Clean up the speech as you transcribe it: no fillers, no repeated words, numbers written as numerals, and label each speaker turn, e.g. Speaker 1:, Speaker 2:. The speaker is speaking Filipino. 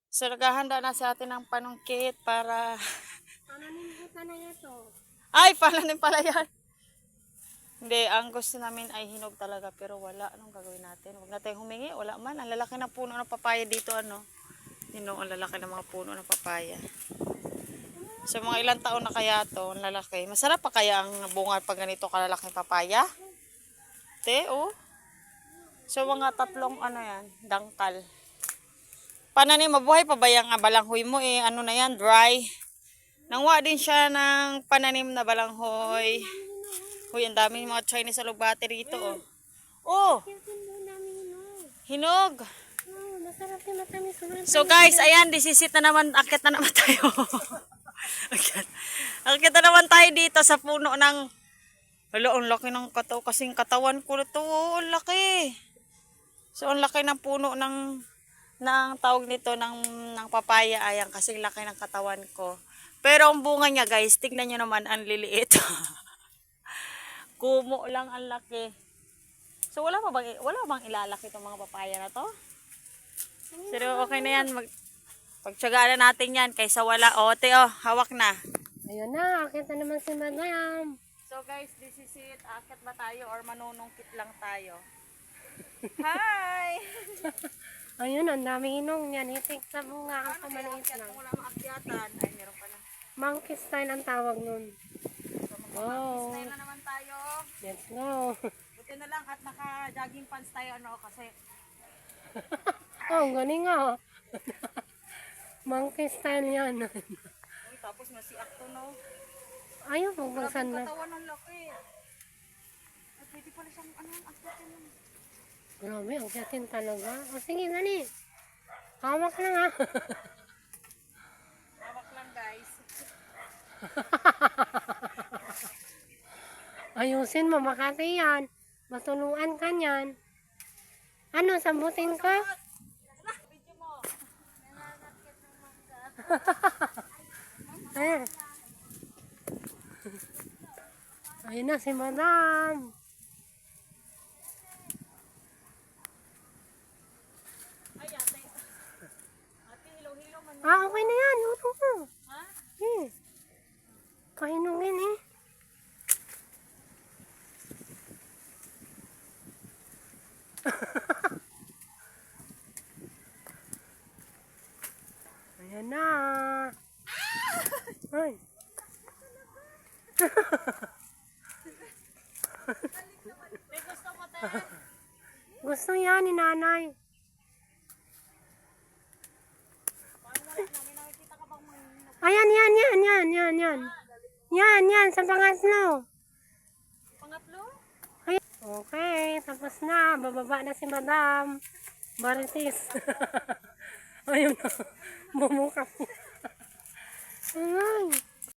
Speaker 1: So, naghahanda na sa atin ng panungkit para...
Speaker 2: Pananim ko na yan to.
Speaker 1: Ay, palanin pala yan. Hindi, ang gusto namin ay hinog talaga. Pero wala. Anong gagawin natin? Huwag natin humingi. Wala man. Ang lalaki ng puno ng papaya dito, ano. Ang lalaki ng mga puno ng papaya. So, mga ilang taon na kaya to, ang lalaki. Masarap pa kaya ang bunga pag ganito kalalaking papaya? Te, oh. So, mga tatlong, ano yan, dangkal. Pananim, mabuhay pa ba yung balanghoy mo eh? Ano na yan, dry. Nangwa din siya ng pananim na balanghoy. Uy, ang daming mga Chinese alugbate rito, oh. Oh! Hinog!
Speaker 2: Oh, masarap yung matamis.
Speaker 1: So guys, ayan, disisit na naman, akit na naman tayo. Akit na naman tayo dito sa puno ng... Hala, ang laki ng kasing katawan ko na to, oh, ang laki. So, ang laki ng puno ng tawag nito ng papaya, ayan, kasing laki ng katawan ko. Pero ang bunga niya, guys, tignan nyo naman, ang liliit. Kumo lang ang laki. So, wala bang ilalaki itong mga papaya na to? Pero okay na yan. Pagtsagaan na natin yan kaysa wala. O, te, oh, hawak na.
Speaker 2: Ayun na, akit na naman si Madam.
Speaker 1: So, guys, this is it. Akit ba tayo or manunungkit lang tayo? Hi!
Speaker 2: Ayun, ang daming inong yan. Itik sa bunga ang pamaliit lang.
Speaker 1: Wala maakyatan. Ay, meron pala.
Speaker 2: Monkey style ang tawag nun. Oh,
Speaker 1: Stay na naman tayo.
Speaker 2: let's go.
Speaker 1: Buti na lang at naka-jogging pants tayo, ano, kasi
Speaker 2: Oh, ang galing nga. Monkey style yan.
Speaker 1: uy, tapos masiak to, no?
Speaker 2: Ayun, pagbasan na.
Speaker 1: Katawan ng laki. At pwede pala siyang, ano, akyatin mo.
Speaker 2: Grabe, ang gatin talaga. O sige, dali. Hawak lang ha.
Speaker 1: Hawak lang, guys.
Speaker 2: Ayusin mo, Makati yan. Matuluan ka niyan. Ano, sambutin ka?
Speaker 1: Video mo.
Speaker 2: Ayan. Ayun na si Madam.
Speaker 1: Ay, ate. Ate, hilo-hilo man.
Speaker 2: Ah, okay na yan. Luto mo.
Speaker 1: Ha?
Speaker 2: Eh. Kainungin eh. Ayan na. Ay.
Speaker 1: May gusto mo, te?
Speaker 2: Gusto yan ni nanay.
Speaker 1: Parang wala na. May nakikita ka bang mga
Speaker 2: Ayan, yan. Yan, sa pangatlo.
Speaker 1: pangatlo?
Speaker 2: Ay, okay, tapos na. Bababa na si Madam. Baritis. Ayun na. Bumuka po. Ay.